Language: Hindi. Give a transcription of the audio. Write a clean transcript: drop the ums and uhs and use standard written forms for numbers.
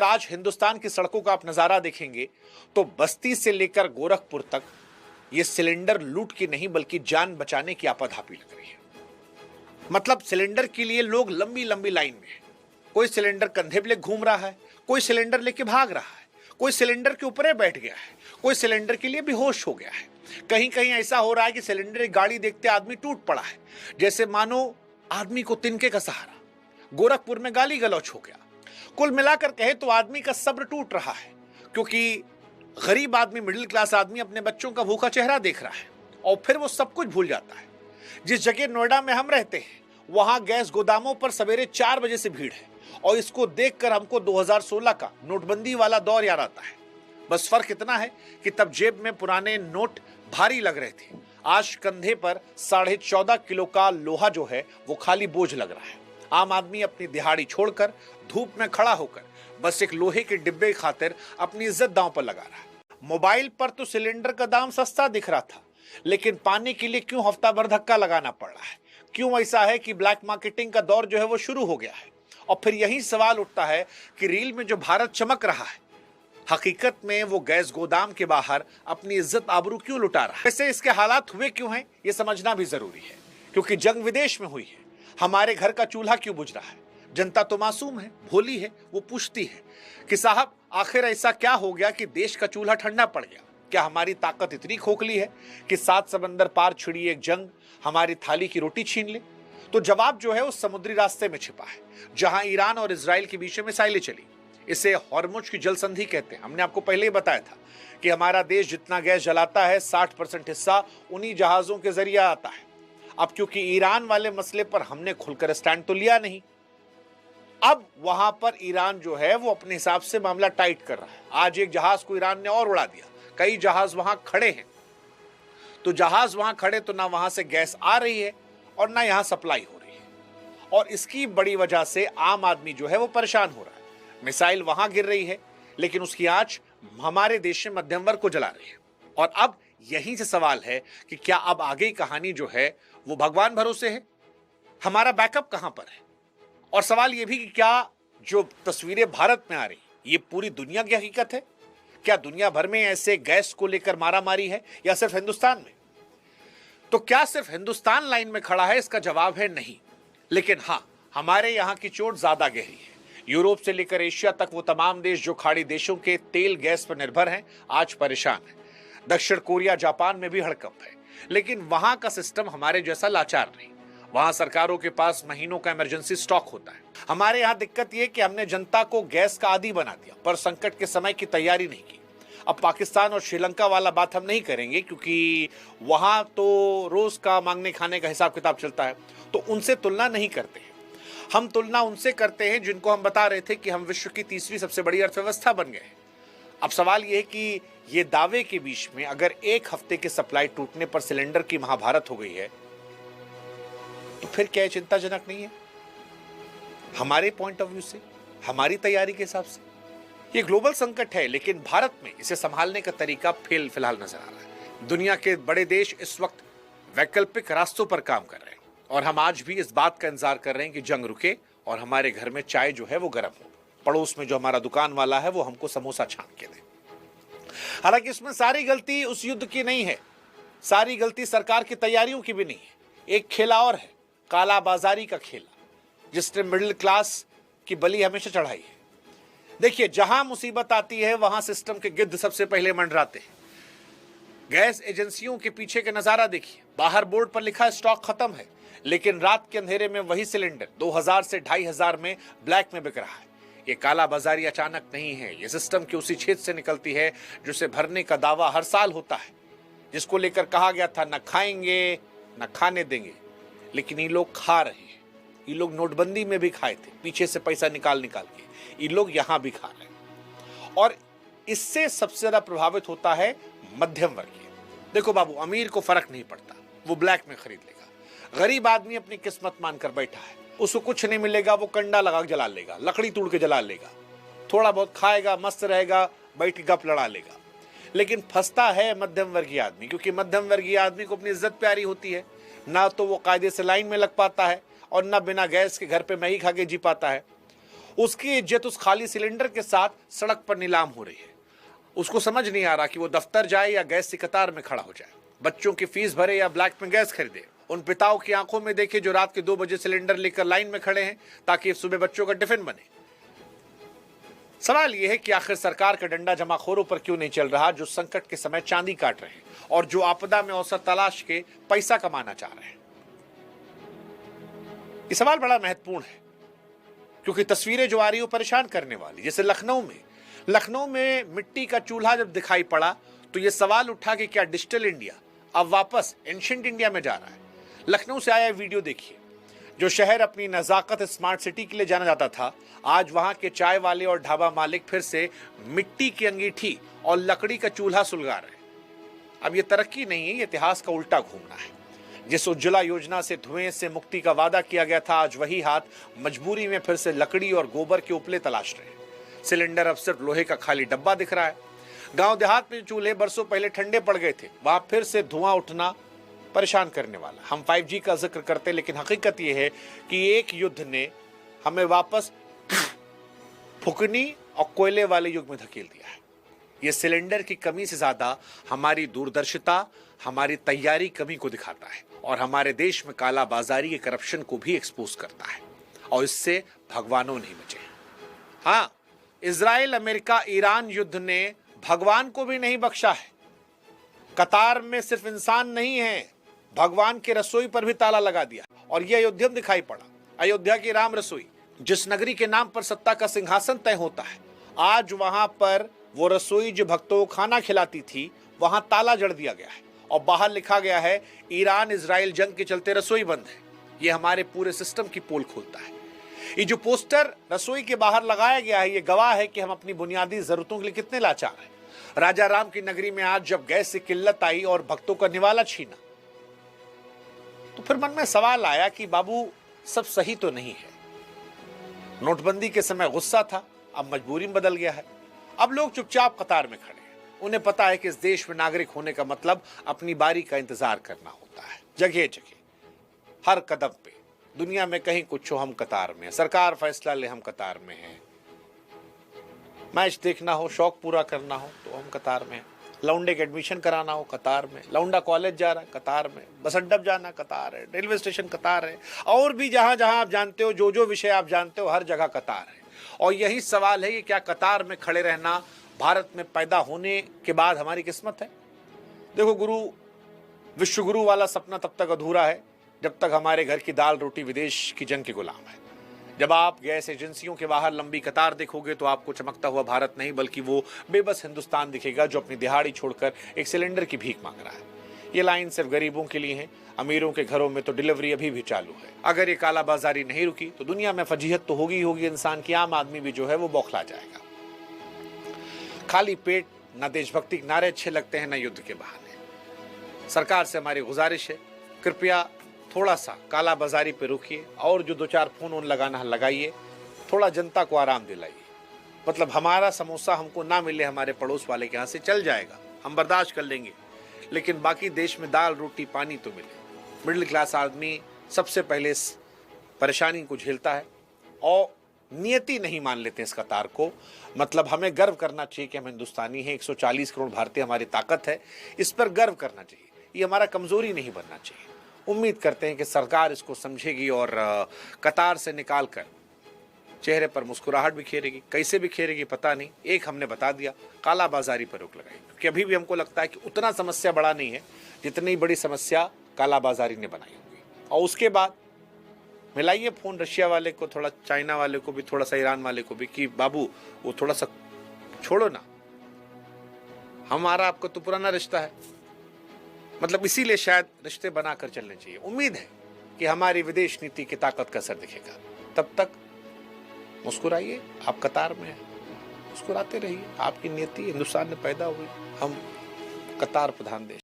आज हिंदुस्तान की सड़कों का आप नजारा देखेंगे तो बस्ती से लेकर गोरखपुर तक ये सिलेंडर लूट की नहीं बल्कि जान बचाने की आपाधापी लग रही है। मतलब सिलेंडर के लिए लोग लंबी लंबी लाइन में हैं। कोई सिलेंडर कंधे पे घूम रहा है, कोई सिलेंडर लेके भाग रहा है, कोई सिलेंडर के ऊपर बैठ गया है, कोई सिलेंडर के लिए बेहोश हो गया है। कहीं कहीं ऐसा हो रहा है कि सिलेंडर की गाड़ी देखते आदमी टूट पड़ा है, जैसे मानो आदमी को तिनके का सहारा। गोरखपुर में गाली गलौच हो गया। कुल मिलाकर कहे तो आदमी का सब्र टूट रहा है, क्योंकि गरीब आदमी, मिडिल क्लास आदमी अपने बच्चों का भूखा चेहरा देख रहा है और फिर वो सब कुछ भूल जाता है। जिस जगह नोएडा में हम रहते हैं वहां गैस गोदामों पर सवेरे 4 बजे से भीड़ है और इसको देखकर हमको 2016 का नोटबंदी वाला दौर याद आता है। बस फर्क इतना है कि तब जेब में पुराने नोट भारी लग रहे थे, आज कंधे पर 14.5 किलो का लोहा जो है वो खाली बोझ लग रहा है। आम आदमी अपनी दिहाड़ी छोड़कर धूप में खड़ा होकर बस एक लोहे के डिब्बे की खातिर अपनी इज्जत दांव पर लगा रहा है। मोबाइल पर तो सिलेंडर का दाम सस्ता दिख रहा था, लेकिन पाने के लिए क्यों हफ्ता भर धक्का लगाना पड़ रहा है? क्यों ऐसा है कि ब्लैक मार्केटिंग का दौर जो है वो शुरू हो गया है? और फिर यही सवाल उठता है कि रील में जो भारत चमक रहा है, हकीकत में वो गैस गोदाम के बाहर अपनी इज्जत आबरू क्यों लुटा रहा है? वैसे इसके हालात हुए क्यों हैं ये समझना भी जरूरी है, क्योंकि जंग विदेश में हुई है। हमारे घर का चूल्हा क्यों बुझ रहा है? जनता तो मासूम है, भोली है, वो पूछती है कि साहब आखिर ऐसा क्या हो गया कि देश का चूल्हा ठंडा पड़ गया? क्या हमारी ताकत इतनी खोखली है कि 7 समंदर पार छिड़ी एक जंग हमारी थाली की रोटी छीन ले? तो जवाब जो है उस समुद्री रास्ते में छिपा है, जहां ईरान और इजराइल के बीच में मिसाइलें चली। इसे हॉर्मुज की जल संधि कहते हैं। हमने आपको पहले ही बताया था कि हमारा देश जितना गैस जलाता है 60% हिस्सा उन्हीं जहाजों के जरिए आता है। अब क्योंकि ईरान वाले मसले पर हमने खुलकर स्टैंड तो लिया नहीं, अब वहां पर ईरान जो है वो अपने हिसाब से मामला टाइट कर रहा है। आज एक जहाज को ईरान ने और उड़ा दिया, कई जहाज वहां खड़े हैं। तो जहाज वहां खड़े तो ना वहां से गैस आ रही है और ना यहां सप्लाई हो रही है, और इसकी बड़ी वजह से आम आदमी जो है वो परेशान हो रहा है। मिसाइल वहां गिर रही है लेकिन उसकी आंच हमारे देश में मध्यम वर्ग को जला रही है। और अब यहीं से सवाल है कि क्या अब आगे की कहानी जो है वो भगवान भरोसे है? हमारा बैकअप कहां पर है? और सवाल यह भी कि क्या जो तस्वीरें भारत में आ रही ये पूरी दुनिया की हकीकत है? क्या दुनिया भर में ऐसे गैस को लेकर मारामारी है या सिर्फ हिंदुस्तान में? तो क्या सिर्फ हिंदुस्तान लाइन में खड़ा है? इसका जवाब है नहीं। लेकिन हां, हमारे यहां की चोट ज्यादा गहरी है। यूरोप से लेकर एशिया तक वो तमाम देश जो खाड़ी देशों के तेल गैस पर निर्भर हैं आज परेशान हैं। दक्षिण कोरिया, जापान में भी हड़कंप है, लेकिन वहां का सिस्टम हमारे जैसा लाचार नहीं। वहां सरकारों के पास महीनों का इमरजेंसी स्टॉक होता है। हमारे यहां दिक्कत यह कि हमने जनता को गैस का आदी बना दिया, पर संकट के समय की तैयारी नहीं की। अब पाकिस्तान और श्रीलंका वाला बात हम नहीं करेंगे, क्योंकि वहां तो रोज का मांगने खाने का हिसाब किताब चलता है, तो उनसे तुलना नहीं करते हैं। हम तुलना उनसे करते हैं जिनको हम बता रहे थे कि हम विश्व की 3वीं सबसे बड़ी अर्थव्यवस्था बन गए। अब सवाल यह है कि ये दावे के बीच में अगर एक हफ्ते के सप्लाई टूटने पर सिलेंडर की महाभारत हो गई है, तो फिर क्या चिंताजनक नहीं है? हमारे पॉइंट ऑफ व्यू से, हमारी तैयारी के हिसाब से ये ग्लोबल संकट है, लेकिन भारत में इसे संभालने का तरीका फिलहाल नजर आ रहा है। दुनिया के बड़े देश इस वक्त वैकल्पिक रास्तों पर काम कर रहे हैं और हम आज भी इस बात का इंतजार कर रहे हैं कि जंग रुके और हमारे घर में चाय जो है वो गर्म हो, पड़ोस में जो हमारा दुकान वाला है वो हमको समोसा छान के दे। हालांकि इसमें सारी गलती उस युद्ध की नहीं है, सारी गलती सरकार की तैयारियों की भी नहीं है। एक खेला और है, काला बाजारी का खेला, जिसने मिडिल क्लास की बलि हमेशा चढ़ाई है। देखिए, जहां मुसीबत आती है वहां सिस्टम के गिद्ध सबसे पहले मंडराते हैं। गैस एजेंसियों के पीछे का नजारा देखिए, बाहर बोर्ड पर लिखा है स्टॉक खत्म है, लेकिन रात के अंधेरे में वही सिलेंडर 2000 से 2500 में ब्लैक में बिक रहा है। ये काला बाजारी अचानक नहीं है, ये सिस्टम के उसी छेद से निकलती है जिसे भरने का दावा हर साल होता है, जिसको लेकर कहा गया था न खाएंगे न खाने देंगे, लेकिन ये लोग खा रहे हैं। ये लोग नोटबंदी में भी खाए थे, पीछे से पैसा निकाल के। ये लोग यहां भी खा रहे हैं और इससे सबसे ज्यादा प्रभावित होता है मध्यम वर्गीय। देखो बाबू, अमीर को फर्क नहीं पड़ता, वो ब्लैक में खरीद लेगा। गरीब आदमी अपनी किस्मत मानकर बैठा है, उसको कुछ नहीं मिलेगा, वो कंडा लगा के जला लेगा, लकड़ी तोड़ के जला लेगा, थोड़ा बहुत खाएगा, मस्त रहेगा, बैठ के गप लड़ा लेगा। लेकिन फंसता है मध्यम वर्गीय आदमी, क्योंकि मध्यम वर्गीय आदमी को अपनी इज्जत प्यारी होती है। ना तो वो कायदे से लाइन में लग पाता है और ना बिना गैस के घर पे मैगी खा के जी पाता है। उसकी इज्जत उस खाली सिलेंडर के साथ सड़क पर नीलाम हो रही है। उसको समझ नहीं आ रहा कि वो दफ्तर जाए या गैस की कतार में खड़ा हो जाए, बच्चों की फीस भरे या ब्लैक में गैस खरीदे। उन पिताओं की आंखों में देखे जो रात के 2 बजे सिलेंडर लेकर लाइन में खड़े हैं ताकि सुबह बच्चों का टिफिन बने। सवाल यह है कि आखिर सरकार का डंडा जमाखोरों पर क्यों नहीं चल रहा, जो संकट के समय चांदी काट रहे हैं और जो आपदा में अवसर तलाश के पैसा कमाना चाह रहे हैं। ये सवाल बड़ा महत्वपूर्ण है क्योंकि तस्वीरें जो आ रही हो परेशान करने वाली। जैसे लखनऊ में मिट्टी का चूल्हा जब दिखाई पड़ा तो यह सवाल उठा कि क्या डिजिटल इंडिया अब वापस एंशिएंट इंडिया में जा रहा है। लखनऊ से आया वीडियो देखिए। जो शहर अपनी नजाकत स्मार्ट सिटी के लिए जाना जाता था, आज वहां के चाय वाले और ढाबा मालिक फिर से मिट्टी की अंगीठी और लकड़ी का चूल्हा सुलगा रहे हैं। अब यह तरक्की नहीं है, यह इतिहास का उल्टा घूमना है। जिस उज्ज्वला योजना से धुएं से मुक्ति का वादा किया गया था, आज वही हाथ मजबूरी में फिर से लकड़ी और गोबर के उपले तलाश रहे हैं। सिलेंडर अब सिर्फ लोहे का खाली डब्बा दिख रहा है। गांव देहात में चूल्हे बरसों पहले ठंडे पड़ गए थे, वहां फिर से धुआं उठना परेशान करने वाला। हम 5G का जिक्र करते, लेकिन हकीकत यह है कि एक युद्ध ने हमें वापस फुकनी और कोयले वाले युग में धकेल दिया है। यह सिलेंडर की कमी से ज्यादा हमारी दूरदर्शिता, हमारी तैयारी कमी को दिखाता है और हमारे देश में काला बाजारी के करप्शन को भी एक्सपोज करता है। और इससे भगवानों नहीं बचे। हाँ, इजराइल, अमेरिका, ईरान युद्ध ने भगवान को भी नहीं बख्शा है। कतार में सिर्फ इंसान नहीं है, भगवान के रसोई पर भी ताला लगा दिया। और यह अयोध्या में दिखाई पड़ा। अयोध्या की राम रसोई, जिस नगरी के नाम पर सत्ता का सिंहासन तय होता है, आज वहां पर वो रसोई जो भक्तों को खाना खिलाती थी, वहां ताला जड़ दिया गया है और बाहर लिखा गया है ईरान इजराइल जंग के चलते रसोई बंद है। ये हमारे पूरे सिस्टम की पोल खोलता है। ये जो पोस्टर रसोई के बाहर लगाया गया है, ये गवाह है कि हम अपनी बुनियादी जरूरतों के लिए कितने लाचार हैं। राजा राम की नगरी में आज जब गैस की किल्लत आई और भक्तों का निवाला छीना, तो फिर मन में सवाल आया कि बाबू सब सही तो नहीं है। नोटबंदी के समय गुस्सा था, अब मजबूरी में बदल गया है। अब लोग चुपचाप कतार में खड़े हैं। उन्हें पता है कि इस देश में नागरिक होने का मतलब अपनी बारी का इंतजार करना होता है। जगह जगह हर कदम पे दुनिया में कहीं कुछ हो, हम कतार में हैं। सरकार फैसला ले, हम कतार में हैं। मैच देखना हो, शौक पूरा करना हो, तो हम कतार में हैं। लौंडे के एडमिशन कराना हो, कतार में। लौंडा कॉलेज जा रहा है, कतार में। बस अड्डा जाना, कतार है। रेलवे स्टेशन कतार है। और भी जहां जहां आप जानते हो, जो विषय आप जानते हो, हर जगह कतार है। और यही सवाल है कि क्या कतार में खड़े रहना भारत में पैदा होने के बाद हमारी किस्मत है। देखो, विश्वगुरु वाला सपना तब तक अधूरा है जब तक हमारे घर की दाल रोटी विदेश की जंग के गुलाम है। जब आप गैस एजेंसियों के बाहर लंबी कतार देखोगे तो आपको चमकता हुआ भारत नहीं बल्कि वो बेबस हिंदुस्तान दिखेगा जो अपनी दिहाड़ी छोड़कर एक सिलेंडर की भीख मांग रहा है। ये लाइन सिर्फ गरीबों के लिए है। अमीरों के घरों में तो डिलीवरी अभी भी चालू है। अगर ये कालाबाजारी नहीं रुकी तो दुनिया में फजीहत तो होगी होगी इंसान की। आम आदमी भी जो है वो बौखला जाएगा। खाली पेट न देशभक्ति के नारे अच्छे लगते हैं, न युद्ध के बहाने। सरकार से हमारी गुजारिश है, कृपया थोड़ा सा काला बाजारी पे रुकिए और जो 2-4 फोन लगाना है लगाइए। थोड़ा जनता को आराम दिलाइए। मतलब हमारा समोसा हमको ना मिले हमारे पड़ोस वाले के यहाँ से चल जाएगा, हम बर्दाश्त कर लेंगे, लेकिन बाकी देश में दाल रोटी पानी तो मिले। मिडिल क्लास आदमी सबसे पहले इस परेशानी को झेलता है और नियति नहीं मान लेते इस कतार को। मतलब हमें गर्व करना चाहिए कि हम हिंदुस्तानी हैं। 140 करोड़ भारतीय हमारी ताकत है, इस पर गर्व करना चाहिए। ये हमारा कमजोरी नहीं बनना चाहिए। उम्मीद करते हैं कि सरकार इसको समझेगी और कतार से निकाल कर चेहरे पर मुस्कुराहट बिखेरेगी। कैसे बिखेरेगी पता नहीं। एक हमने बता दिया, काला बाजारी पर रोक लगाई, क्योंकि अभी भी हमको लगता है कि उतना समस्या बड़ा नहीं है जितनी बड़ी समस्या काला बाजारी ने बनाई होगी। और उसके बाद मिलाइए फोन रशिया वाले को, थोड़ा चाइना वाले को भी, थोड़ा सा ईरान वाले को भी कि बाबू वो थोड़ा सा छोड़ो ना, हमारा आपका तो पुराना रिश्ता है। मतलब इसीलिए शायद रिश्ते बनाकर चलने चाहिए। उम्मीद है कि हमारी विदेश नीति की ताकत का असर दिखेगा। तब तक मुस्कुराइए, आप कतार में हैं, मुस्कुराते रहिए। आपकी नीति हिंदुस्तान में पैदा हुई, हम कतार प्रधान देश।